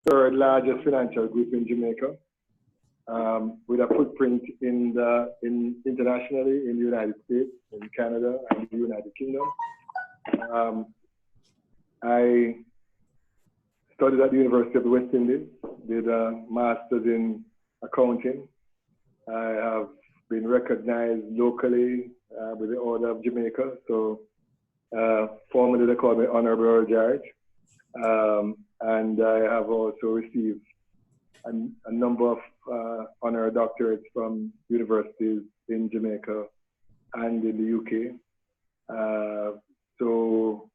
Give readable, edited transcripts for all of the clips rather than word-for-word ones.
third largest financial group in Jamaica, with a footprint internationally in the United States, in Canada, and the United Kingdom. I studied at the University of the West Indies, did a master's in accounting. I have been recognized locally with the Order of Jamaica. So formerly they called me Hon Earl Jarrett. And I have also received a number of honor doctorates from universities in Jamaica and in the UK. So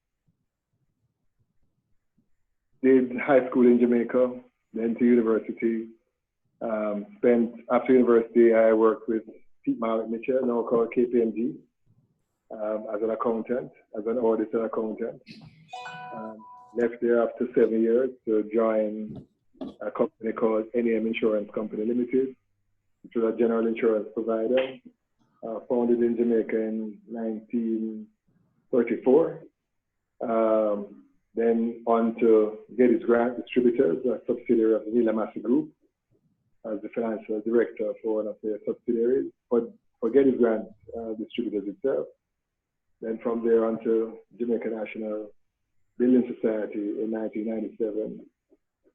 did high school in Jamaica, then to university. After university, I worked with Pete Malik Mitchell, now called KPMG, as an accountant, as an auditor accountant. Left there after 7 years to join a company called NAM Insurance Company Limited, which was a general insurance provider, founded in Jamaica in 1934. Then on to Geddes Grant Distributors, a subsidiary of the Nila Massey Group, as the financial director for one of their subsidiaries, for Geddes Grant Distributors itself. Then from there on to Jamaica National Building Society in 1997.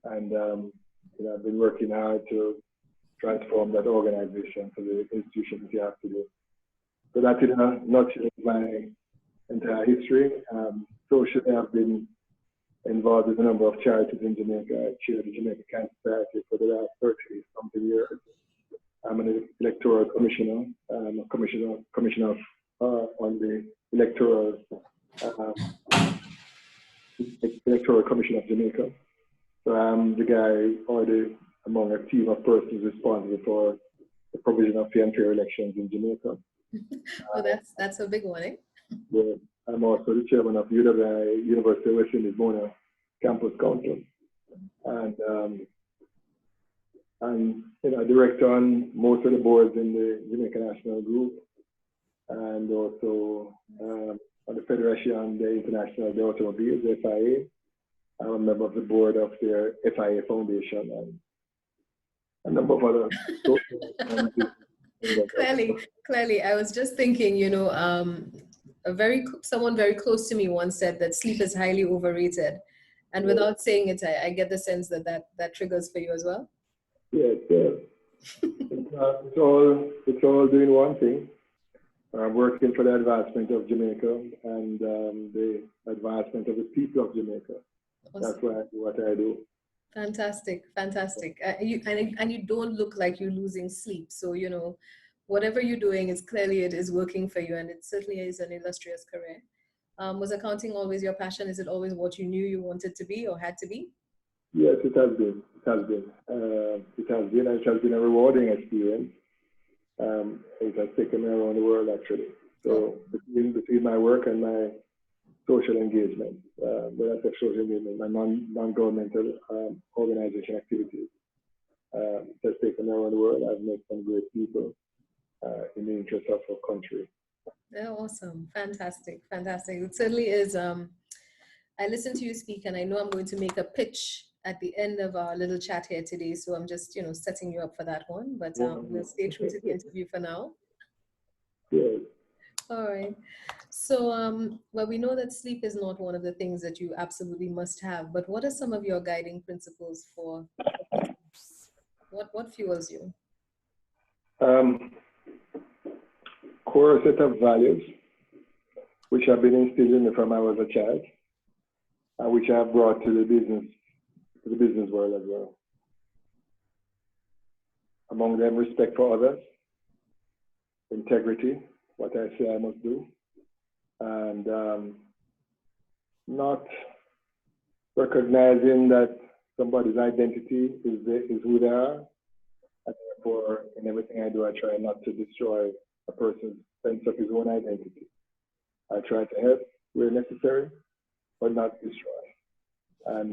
And I've been working hard to transform that organization for the institution that you have to do. So that in a nutshell is my entire history. Socially, I've been involved with a number of charities in Jamaica. I chaired the Jamaica Cancer Society for the last 30-something years. I'm an electoral commissioner. I'm a commissioner on the electoral commission of Jamaica. So I'm the guy among a team of persons responsible for the provision of fair and fair elections in Jamaica. Well, that's a big one, eh? Yeah. I'm also the chairman of UWI, University of West Indies Mona Campus Council, and director on most of the boards in the Jamaica National Group, and also on the Federation de International de Automobiles, FIA. I'm a member of the board of their FIA Foundation and a number of other Clearly, I was just thinking, someone very close to me once said that sleep is highly overrated, and without saying it, I get the sense that triggers for you as well. Yes, it's all doing one thing. I'm working for the advancement of Jamaica and the advancement of the people of Jamaica. Awesome. That's what I do. Fantastic. You don't look like you're losing sleep. So, whatever you're doing it is working for you, and it certainly is an illustrious career. Was accounting always your passion? Is it always what you knew you wanted to be or had to be? Yes, it has been. It has been a rewarding experience. It has taken me around the world, actually. So between my work and my social engagement, when I say social engagement, my non-governmental organization activities, it has taken me around the world. I've met some great people in the interest of our country. Yeah, awesome. Fantastic. It certainly is. I listened to you speak, and I know I'm going to make a pitch at the end of our little chat here today. So I'm just, setting you up for that one. But we'll stay true to the interview for now. Yes. All right. So, we know that sleep is not one of the things that you absolutely must have. But what are some of your guiding principles for what fuels you? Core set of values, which have been instilled in me from I was a child, and which I have brought to the business world as well. Among them, respect for others, integrity, what I say I must do, and not recognizing that somebody's identity is who they are, and therefore in everything I do, I try not to destroy a person's sense of his own identity. I try to help where necessary, but not destroy. And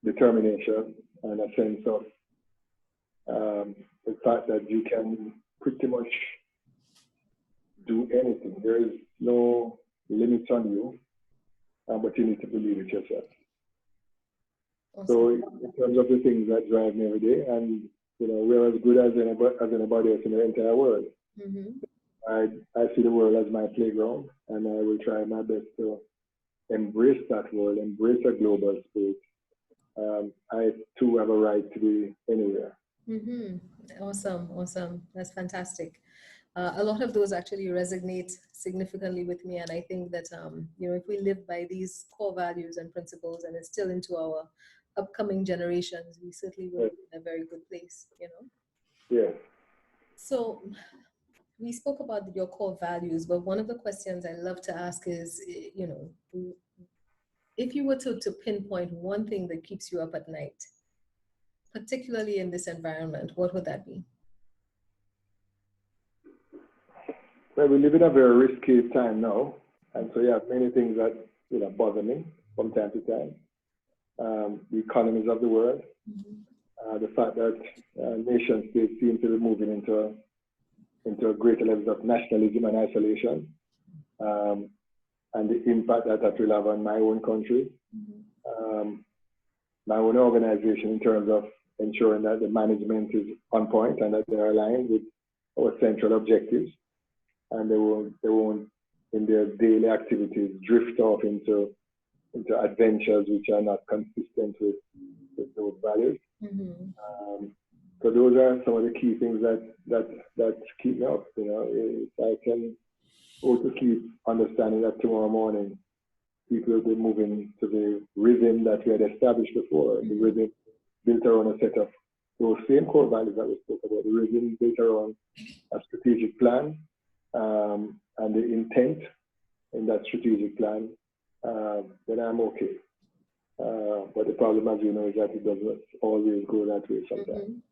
determination and a sense of the fact that you can pretty much do anything. There is no limits on you, but you need to believe it yourself. So in terms of the things that drive me every day, and we're as good as anybody else in the entire world. I see the world as my playground, and I will try my best to embrace that world, embrace a global space. I too have a right to be anywhere. Awesome. That's fantastic. A lot of those actually resonate significantly with me, and I think that if we live by these core values and principles, and instill into our upcoming generations, we certainly will be in a very good place. Yeah. So we spoke about your core values, but one of the questions I love to ask is, if you were to pinpoint one thing that keeps you up at night, particularly in this environment, what would that be? Well, we live in a very risky time now, and so you have many things that bother me from time to time. The economies of the world, the fact that nation states seem to be moving into greater levels of nationalism and isolation, and the impact that will have on my own country, my own organization, in terms of ensuring that the management is on point and that they're aligned with our central objectives, and they won't in their daily activities drift off into adventures which are not consistent with those values. So those are some of the key things that keep me up. If I can go to sleep understanding that tomorrow morning people will be moving to the rhythm that we had established before, the rhythm built around a set of those same core values that we spoke about, the rhythm built around a strategic plan, and the intent in that strategic plan, then I'm okay. But the problem, as you know, is that it doesn't always go that way sometimes.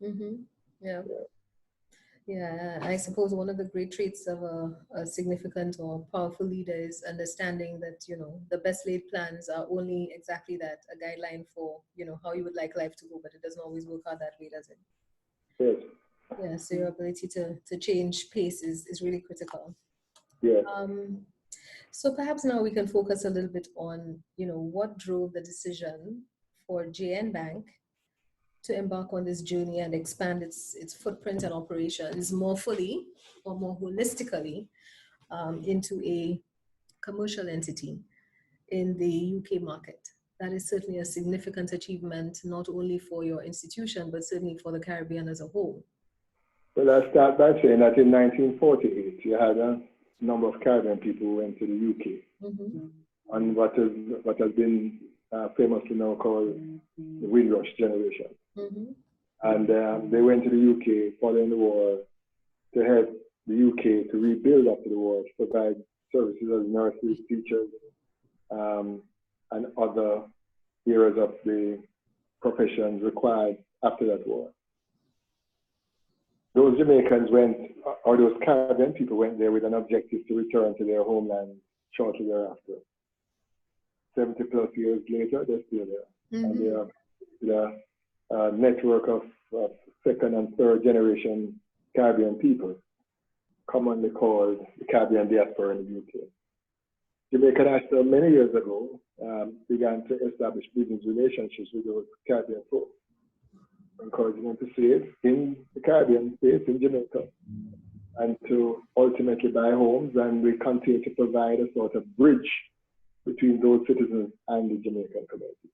Yeah, I suppose one of the great traits of a significant or powerful leader is understanding that, the best laid plans are only exactly that, a guideline for, how you would like life to go, but it doesn't always work out that way, does it? Yes. Yeah, so your ability to change pace is really critical. Yeah. So perhaps now we can focus a little bit on, what drove the decision for JN Bank to embark on this journey and expand its footprint and operations more fully or more holistically into a commercial entity in the UK market. That is certainly a significant achievement, not only for your institution, but certainly for the Caribbean as a whole. Well, I start by saying that in 1948, you had a number of Caribbean people who went to the UK on what has been famously now called the Windrush generation. And they went to the UK following the war to help the UK to rebuild after the war, to provide services as nurses, teachers, and other areas of the professions required after that war. Those Jamaicans went, or those Caribbean people went there with an objective to return to their homeland shortly thereafter. 70 plus years later, they're still there. And they are a network of second and third generation Caribbean people, commonly called the Caribbean diaspora in the UK. Jamaica National, many years ago, began to establish business relationships with those Caribbean folks, encouraging them to save in the Caribbean space in Jamaica and to ultimately buy homes, and we continue to provide a sort of bridge between those citizens and the Jamaican community.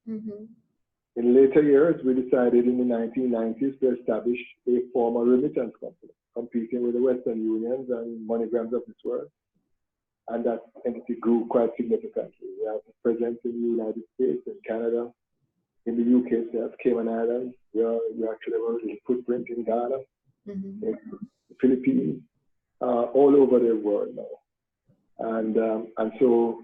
In later years, we decided in the 1990s to establish a formal remittance company, competing with the Western Unions and MoneyGrams of this world. And that entity grew quite significantly. We have a presence in the United States, in Canada, in the UK itself, Cayman Islands. We actually have a little footprint in Ghana, in the Philippines, all over the world now. And so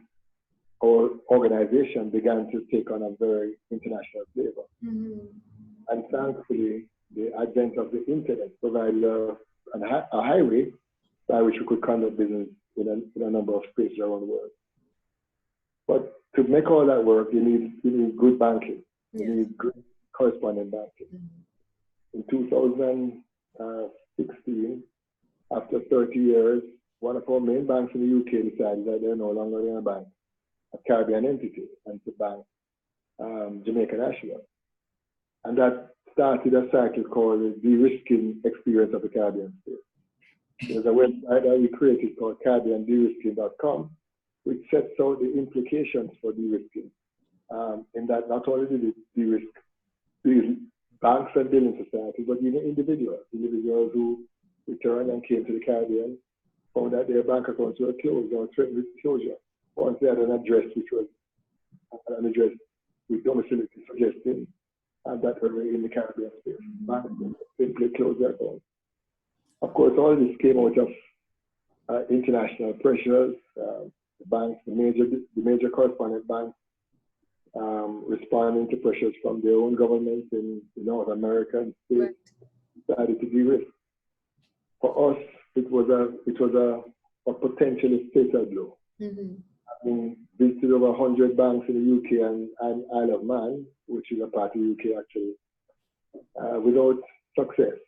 our organization began to take on a very international flavor. And thankfully, the advent of the internet provided a highway by which we could conduct business in a number of spaces around the world. But to make all that work, you need good banking. You need good correspondent banking. In 2016, after 30 years, one of our main banks in the UK decided that they're no longer going to bank a Caribbean entity and to bank Jamaica National. And that started a cycle called the de-risking experience of the Caribbean space. There's a website that we created called CaribbeanDerisking.com, which sets out the implications for de-risking. In that not only did it de-risk these banks and building societies, but even individuals who returned and came to the Caribbean, found that their bank accounts were closed or threatened with closure once they had an address which was an address with domicility suggesting that were in the Caribbean space. Banks simply closed their accounts. Of course, all this came out of international pressures. The banks, the major correspondent banks, responding to pressures from their own governments in North America and states, decided to de-risk. For us, it was a potentially fatal blow. I mean, visited over 100 banks in the UK and Isle of Man, which is a part of the UK actually, without success.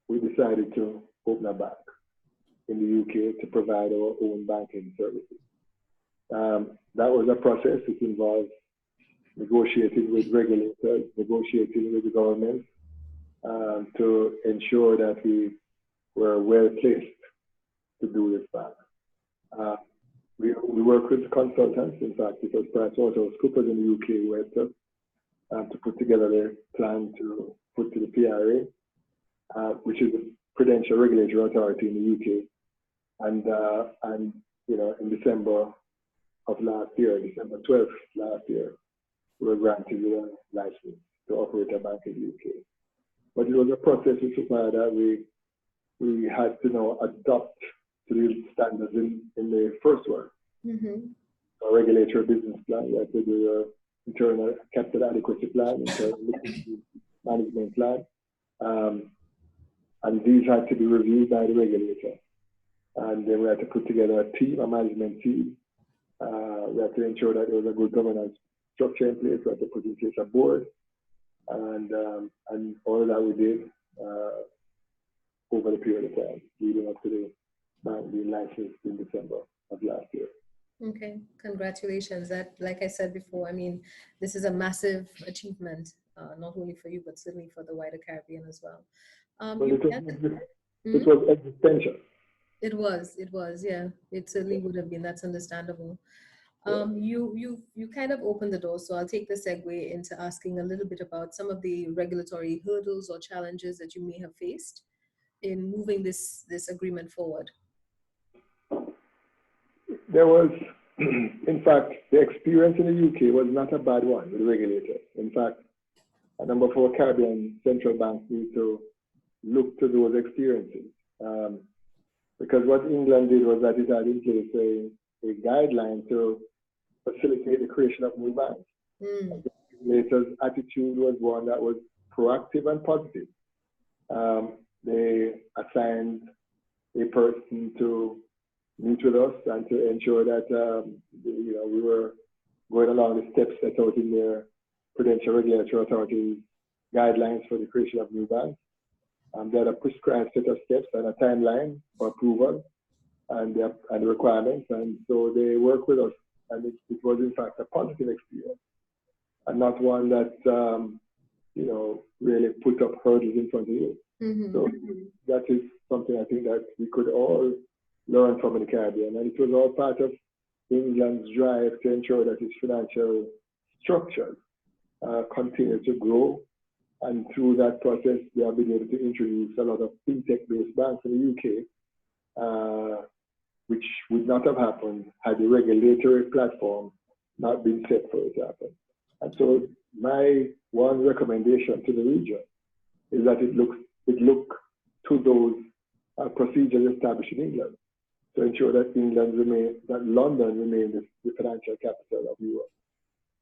We decided to open a bank in the UK to provide our own banking services. That was a process. It involved negotiating with regulators, negotiating with the government to ensure that we were well placed to do this bank. We work with consultants. In fact, it was PricewaterhouseCoopers in the UK who helped us to put together the plan to put to the PRA, which is the Prudential Regulatory Authority in the UK. And you know, in December of last year, December 12th last year, we were granted a license to operate a bank in the UK. But it was a process which required that we had to now adopt to the standards in the first one. A regulatory business plan, you had to do an internal capital adequacy plan, internal management plan. And these had to be reviewed by the regulator. And then we had to put together a team, a management team. We had to ensure that there was a good governance structure in place. We had to put in place a board. And all of that we did over the period of time, leading up to the bank being licensed in December of last year. Okay, congratulations. That, like I said before, I mean, this is a massive achievement, not only for you, but certainly for the wider Caribbean as well. It was existential. It was, yeah. It certainly would have been. That's understandable. You kind of opened the door, so I'll take the segue into asking a little bit about some of the regulatory hurdles or challenges that you may have faced in moving this agreement forward. There was, in fact, the experience in the UK was not a bad one with the regulators. In fact, a number of our Caribbean central banks need to look to those experiences. Because what England did was that it had in place a guideline to facilitate the creation of new banks. The regulators' attitude was one that was proactive and positive. They assigned a person to meet with us and to ensure that we were going along the steps set out in their Prudential Regulatory Authority guidelines for the creation of new banks. They had a prescribed set of steps and a timeline for approval and the requirements, and so they worked with us, and it was in fact a positive experience, and not one that really put up hurdles in front of you. So that is something I think that we could all learn from in the Caribbean, and it was all part of England's drive to ensure that its financial structures continue to grow. And through that process, they have been able to introduce a lot of fintech-based banks in the UK, which would not have happened had the regulatory platform not been set for it to happen. And so my one recommendation to the region is that it look to those procedures established in England to ensure that London remains the financial capital of Europe,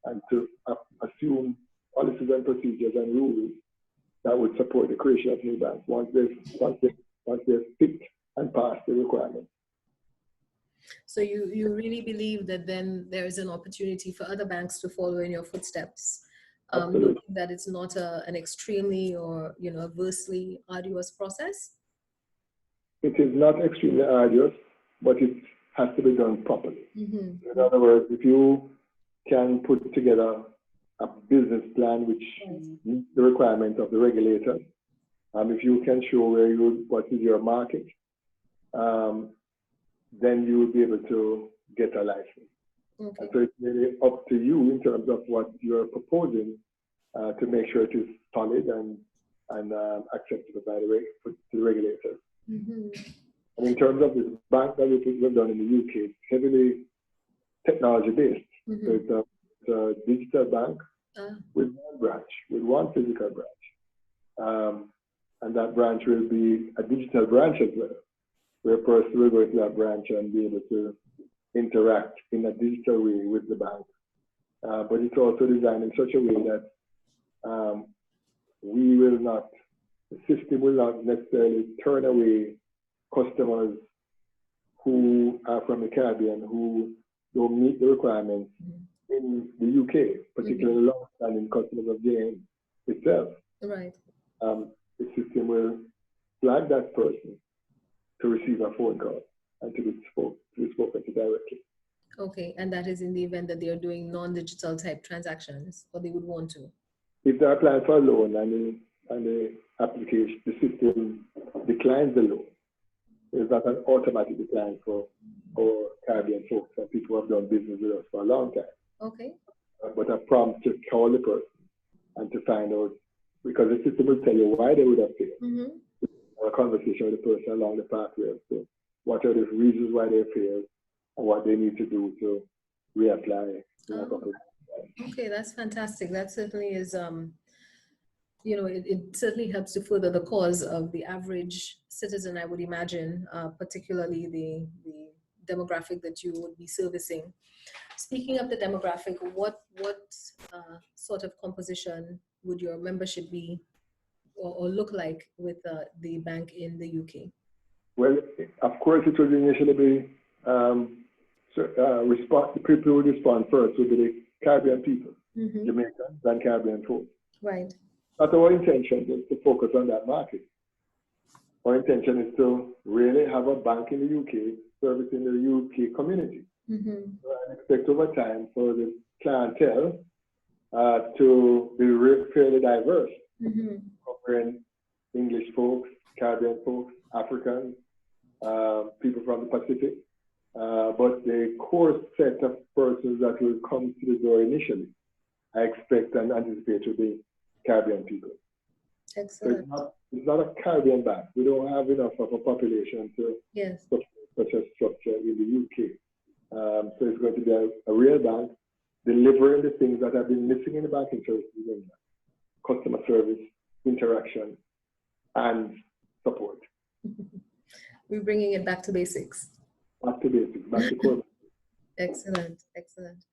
and to assume policies and procedures and rules that would support the creation of new banks once they've picked and passed the requirements. So you really believe that then there is an opportunity for other banks to follow in your footsteps, knowing that it's not an extremely or adversely arduous process? It is not extremely arduous, but it has to be done properly. In other words, if you can put together a business plan which meets the requirements of the regulators. If you can show what is your market, then you will be able to get a license. Okay. And so it's really up to you in terms of what you're proposing to make sure it is solid and acceptable by to the regulators. Mm-hmm. And in terms of this bank that we've done in the UK, it's heavily technology based. Mm-hmm. So it's a digital bank with one branch, with one physical branch. And that branch will be a digital branch as well, where a person will go to that branch and be able to interact in a digital way with the bank. But it's also designed in such a way that the system will not necessarily turn away customers who are from the Caribbean who don't meet the requirements in the UK, particularly long-standing customers of JN itself. Right. The system will flag that person to receive a phone call and to be spoken to directly. Okay, and that is in the event that they are doing non-digital type transactions, or they would want to. If they're applying for a loan and the application, the system declines the loan, it's not an automatic decline for Caribbean folks and people who have done business with us for a long time. Okay. But a prompt to call the person and to find out, because the system will tell you why they would have failed. Mm-hmm. A conversation with the person along the pathway. So what are the reasons why they failed and what they need to do to reapply. Okay, that's fantastic. That certainly is, it certainly helps to further the cause of the average citizen, I would imagine, particularly the demographic that you would be servicing. Speaking of the demographic, what sort of composition would your membership be or look like with the bank in the UK? Well, of course, it would initially be the people who would respond first would be the Caribbean people, Jamaicans and Caribbean folks. Right. But our intention is to focus on that market. Our intention is to really have a bank in the UK servicing the UK community. Mm-hmm. So I expect over time for the clientele to be fairly diverse, covering English folks, Caribbean folks, Africans, people from the Pacific. But the core set of persons that will come to the door initially, I expect and anticipate to be Caribbean people. Excellent. So it's not a Caribbean bank. We don't have enough of a population to such a structure in the UK. So it's going to be a real bank delivering the things that have been missing in the banking service in England: customer service, interaction, and support. We're bringing it back to basics. Back to basics, back to core. Excellent, excellent.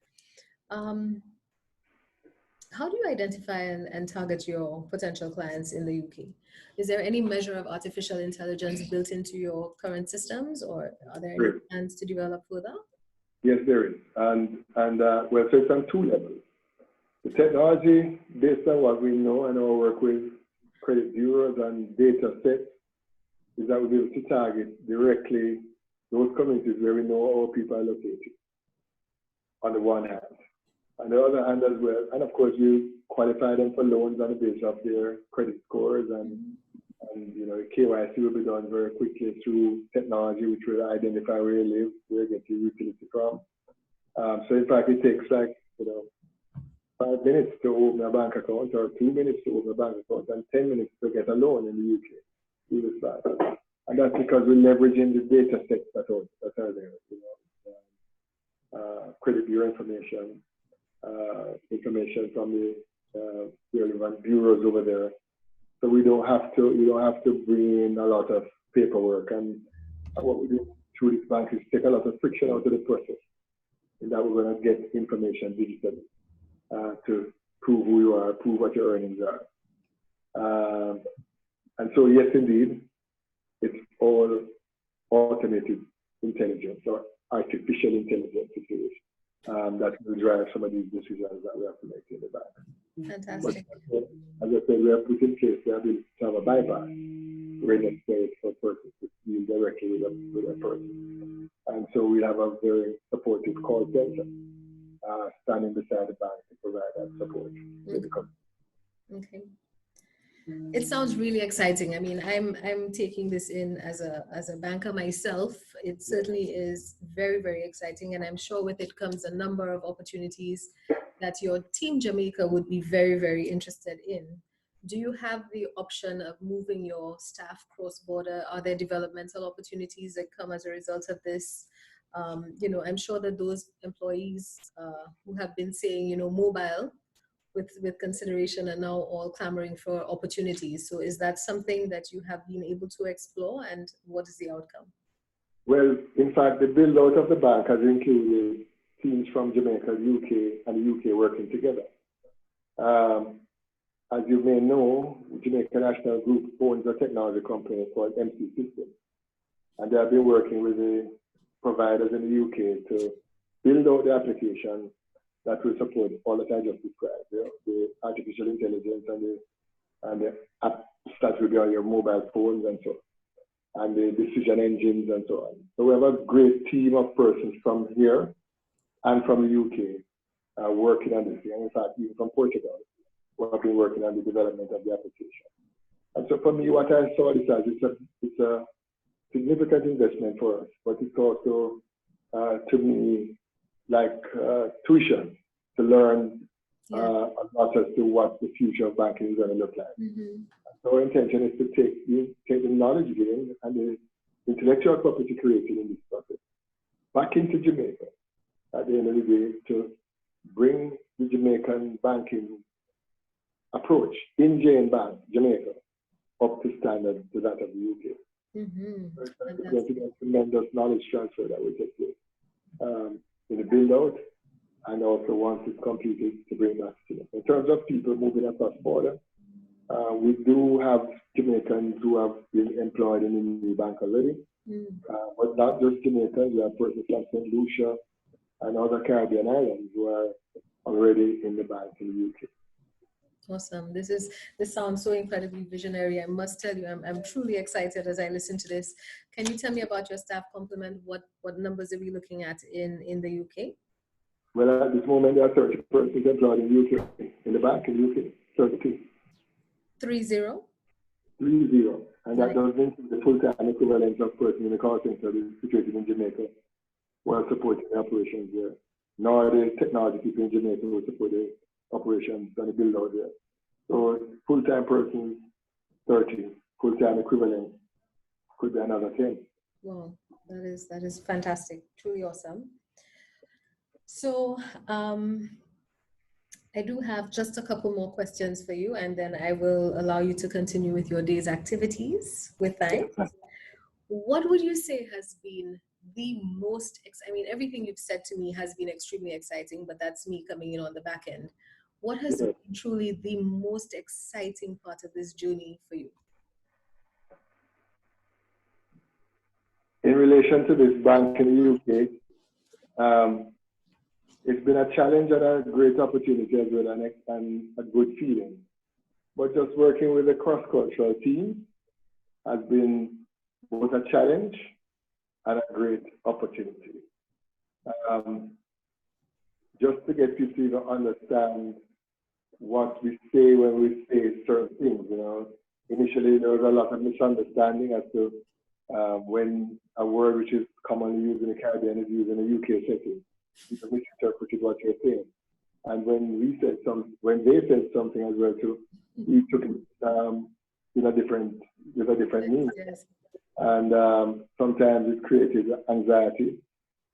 How do you identify and target your potential clients in the UK? Is there any measure of artificial intelligence built into your current systems, or are there any plans to develop further? Yes, there is. And so it's on two levels. The technology, based on what we know and our work with credit bureaus and data sets, is that we'll be able to target directly those communities where we know our people are located, on the one hand. On the other hand as well, and of course we qualify them for loans on the basis of their credit scores, and KYC will be done very quickly through technology, which will identify where you live, where you get your utility from. So in fact, it takes 5 minutes to open a bank account, or 2 minutes to open a bank account, and 10 minutes to get a loan in the UK. And that's because we're leveraging the data sets that are there. Credit bureau information, information from the relevant bureaus over there. So we don't have to bring in a lot of paperwork. And what we do through this bank is take a lot of friction out of the process, in that we're going to get information digitally to prove who you are, prove what your earnings are. And so yes, indeed, it's all automated intelligence or artificial intelligence, if you wish. That will drive some of these decisions that we have to make in the bank. Fantastic. But, as I said, we have put in place the ability to have a bypass where necessary for persons to deal directly with a person. And so we have a very supportive call center standing beside the bank to provide that support to the company. Okay. It sounds really exciting. I mean, I'm taking this in as a banker myself. It certainly is very, very exciting, and I'm sure with it comes a number of opportunities that your team Jamaica would be very, very interested in. Do you have the option of moving your staff cross-border? Are there developmental opportunities that come as a result of this? You know, I'm sure that those employees who have been saying, you know, mobile with consideration are now all clamoring for opportunities. So is that something that you have been able to explore, and what is the outcome? Well, in fact, the build out of the bank has included teams from Jamaica, UK, and the UK working together. As you may know, Jamaica National Group owns a technology company called MC Systems, and they have been working with the providers in the UK to build out the application that will support all that I just described, you know, the artificial intelligence and the apps that will be on your mobile phones and so on, and the decision engines and so on. So we have a great team of persons from here and from the UK working on this, and in fact, even from Portugal, we have been working on the development of the application. And so for me, what I saw this as, it's a significant investment for us, but it's also, to me, like tuition to learn a lot as to what the future of banking is going to look like. So our intention is to take the knowledge gained and the intellectual property created in this process back into Jamaica at the end of the day to bring the Jamaican banking approach in Jamaica up to standard to that of the UK. So it's going to be a tremendous knowledge transfer that will take place in the build out, and also once it's completed to bring back to Jamaica. In terms of people moving across border, we do have Jamaicans who have been employed in the new bank already, but not just Jamaicans. We have persons from St. Lucia and other Caribbean islands who are already in the bank in the UK. Awesome. This sounds so incredibly visionary. I must tell you, I'm truly excited as I listen to this. Can you tell me about your staff complement? What numbers are we looking at in the UK? Well, at this moment, there are 30 persons employed in the UK, in the bank in the UK, 32. 30? 30. And that does include the full-time equivalent of persons in the call center situated in Jamaica who are supporting the operations there, nor the technology people in Jamaica who support the operations and the build out there. So full-time persons, 30. Full-time equivalent could be another 10. Wow, that is fantastic. Truly awesome. So I do have just a couple more questions for you, and then I will allow you to continue with your day's activities with thanks. What would you say has been the most, I mean, everything you've said to me has been extremely exciting, but that's me coming in on the back end. What has been truly the most exciting part of this journey for you? In relation to this bank in the UK, it's been a challenge and a great opportunity as well, and a good feeling. But just working with a cross-cultural team has been both a challenge and a great opportunity. Just to get people to even understand what we say when we say certain things, you know. Initially, there was a lot of misunderstanding as to when a word which is commonly used in the Caribbean is used in a UK setting. People misinterpreted what you're saying. And when they said something as well too, we took it with a different meaning. Yes. And sometimes it created anxiety.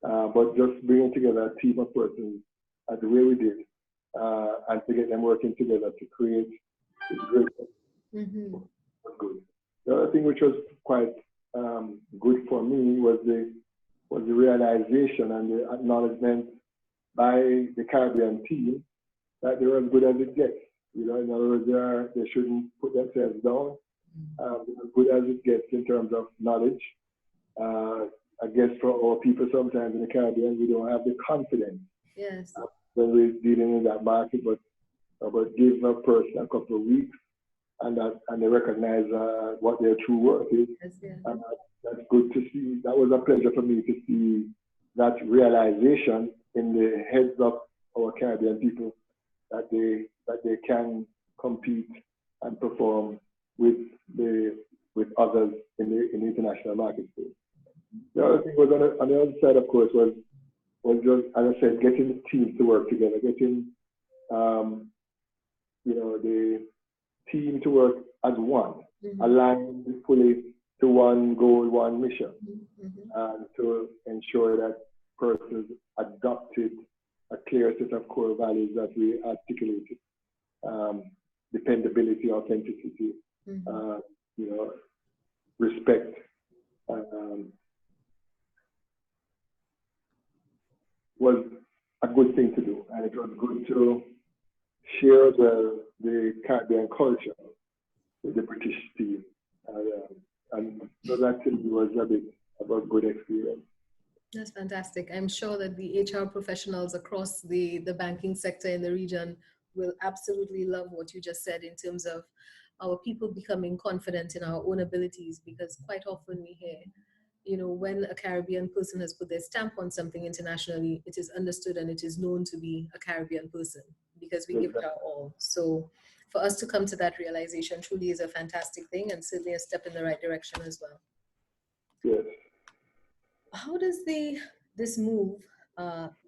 But just bringing together a team of persons the way we did, and to get them working together to create this great was good. The other thing which was quite good for me was the realization and the acknowledgement by the Caribbean team that they're as good as it gets. You know, in other words, they shouldn't put themselves down. As good as it gets in terms of knowledge. I guess for our people sometimes in the Caribbean, we don't have the confidence when we're dealing in that market, but give a person a couple of weeks and they recognize what their true worth is. And that's good to see. That was a pleasure for me to see that realization in the heads of our Caribbean people that they can compete and perform with others in the international marketplace. The other thing was on the other side, of course, was just, as I said, getting the teams to work together, getting the team to work as one, aligned fully to one goal, one mission, and to ensure that persons adopted a clear set of core values that we articulated: dependability, authenticity, respect. Was a good thing to do, and it was good to share the Caribbean culture with the British team, and so that to me was a good experience. That's fantastic. I'm sure that the HR professionals across the banking sector in the region will absolutely love what you just said in terms of our people becoming confident in our own abilities, because quite often we hear, when a Caribbean person has put their stamp on something internationally, it is understood and it is known to be a Caribbean person because we give it our all. So for us to come to that realization truly is a fantastic thing, and certainly a step in the right direction as well. Yes. How does this move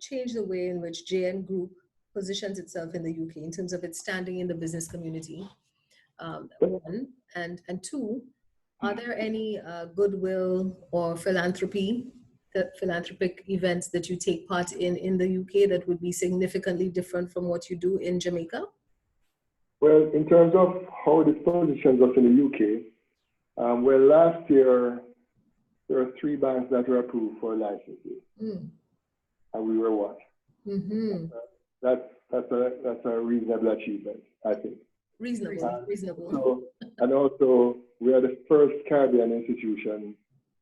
change the way in which JN Group positions itself in the UK in terms of its standing in the business community? One, and two, are there any goodwill or philanthropic events that you take part in the UK that would be significantly different from what you do in Jamaica? Well, in terms of how this positions us in the UK, last year there were 3 banks that were approved for licenses, and we were one. That's a reasonable achievement, I think. Reasonable. So, and also, we are the first Caribbean institution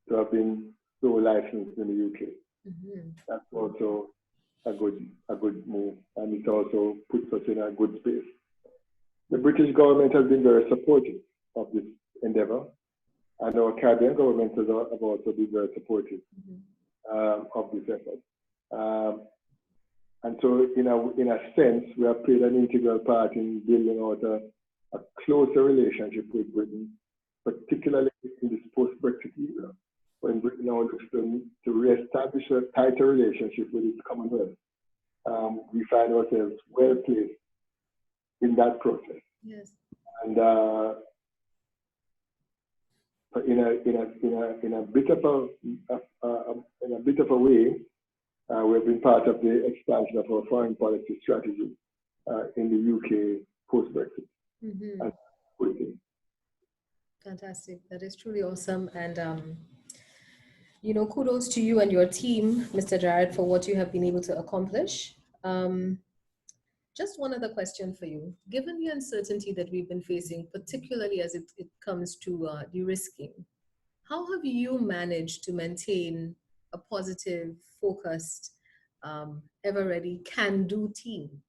to have been so licensed in the UK. That's also a good move, and it also puts us in a good space. The British government has been very supportive of this endeavor, and our Caribbean government have also been very supportive of this effort. And so, in a sense, we have played an integral part in building out a closer relationship with Britain, particularly in this post-Brexit era, when Britain now looks to re-establish a tighter relationship with its Commonwealth. We find ourselves well placed in that process. Yes. And in a bit of a way, we've been part of the expansion of our foreign policy strategy in the UK post-Brexit. Fantastic. That is truly awesome. And, kudos to you and your team, Mr. Jarrett, for what you have been able to accomplish. Just one other question for you. Given the uncertainty that we've been facing, particularly as it comes to de-risking, how have you managed to maintain a positive, focused, ever-ready, can-do team?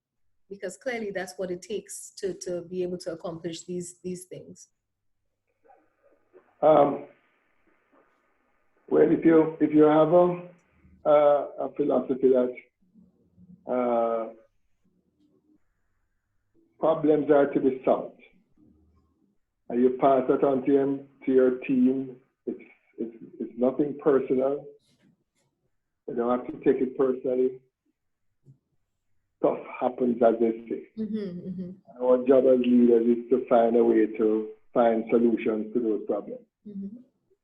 Because clearly that's what it takes to be able to accomplish these things. Well, if you have a philosophy that problems are to be solved, and you pass that on to your team, it's nothing personal. You don't have to take it personally. Stuff happens, as they say. Our job as leaders is to find a way to find solutions to those problems.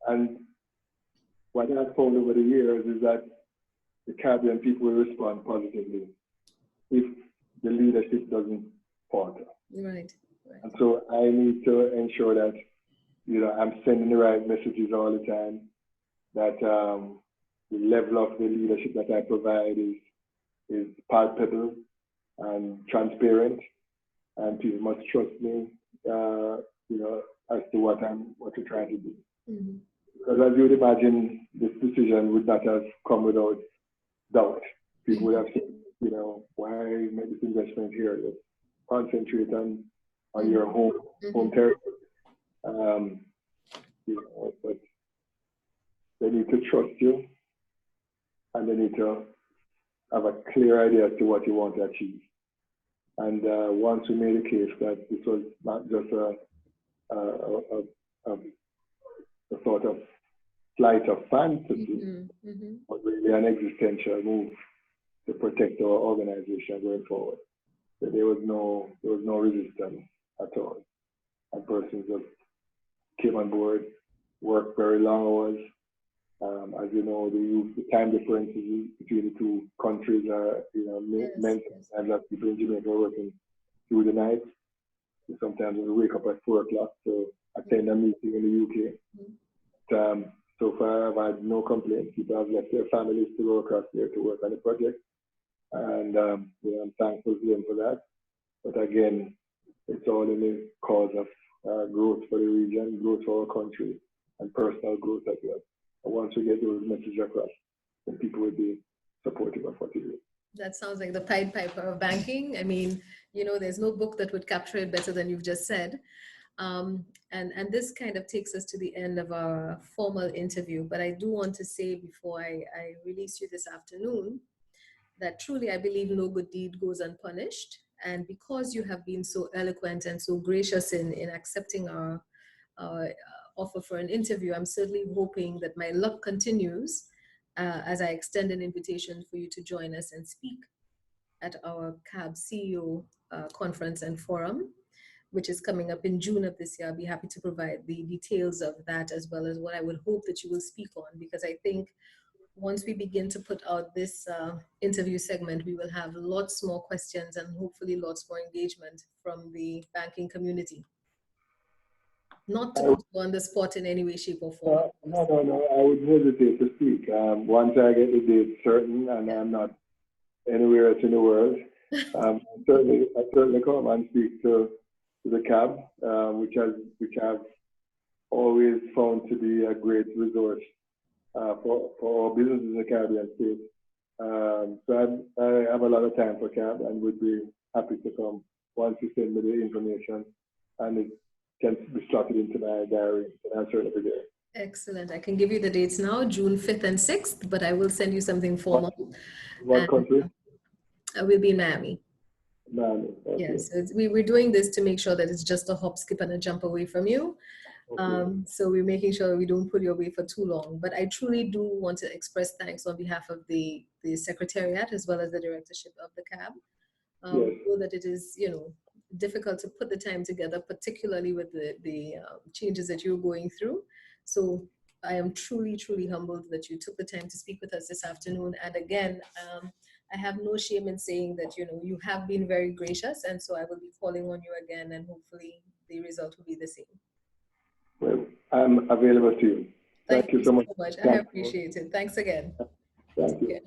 And what I've found over the years is that the Caribbean people will respond positively if the leadership doesn't falter. Right. And so I need to ensure that I'm sending the right messages all the time, that the level of the leadership that I provide is palpable and transparent, and people must trust me, as to what we're trying to do. Because as you would imagine, this decision would not have come without doubt. People would have said, why make this investment here? Let's concentrate on your home territory. But they need to trust you, and they need to have a clear idea as to what you want to achieve. And once we made a case that this was not just a sort of flight of fantasy, but really an existential move to protect our organization going forward. So there was no resistance at all. And persons just came on board, worked very long hours. As you know, the time differences between the two countries are, meant sometimes that people in Jamaica are working through the night. So sometimes we wake up at 4 o'clock to attend a meeting in the UK. So far, I've had no complaints. People have left their families to go across there to work on the project. And I'm thankful to them for that. But again, it's all in the cause of growth for the region, growth for our country, and personal growth as well. And once we get those messages across, then people will be supportive of what we do. That sounds like the Pied Piper of banking. I mean, there's no book that would capture it better than you've just said. And this kind of takes us to the end of our formal interview. But I do want to say before I release you this afternoon that truly I believe no good deed goes unpunished. And because you have been so eloquent and so gracious in accepting our offer for an interview, I'm certainly hoping that my luck continues as I extend an invitation for you to join us and speak at our CAB CEO conference and forum, which is coming up in June of this year. I'll be happy to provide the details of that as well as what I would hope that you will speak on, because I think once we begin to put out this interview segment, we will have lots more questions and hopefully lots more engagement from the banking community. Not to put you on the spot in any way, shape, or form. No. I would hesitate to speak. Once I get the date certain and I'm not anywhere else in the world, I certainly come and speak to the CAB, which I've always found to be a great resource for our business in the Caribbean states. So I have a lot of time for CAB and would be happy to come once you send me the information and it can be slotted into my diary and answer it every day. Excellent. I can give you the dates now, June 5th and 6th, but I will send you something formal. What country? We'll be in Miami. Miami. Okay. Yes, we're doing this to make sure that it's just a hop, skip, and a jump away from you. Okay. So we're making sure we don't pull you away for too long. But I truly do want to express thanks on behalf of the Secretariat as well as the directorship of the CAB. Yes. So that it is, difficult to put the time together, particularly with the changes that you're going through. So I am truly, truly humbled that you took the time to speak with us this afternoon. And again, I have no shame in saying that, you have been very gracious. And so I will be calling on you again and hopefully the result will be the same. Well, I'm available to you. Thank you so much. I appreciate it. Thanks again. Thank you.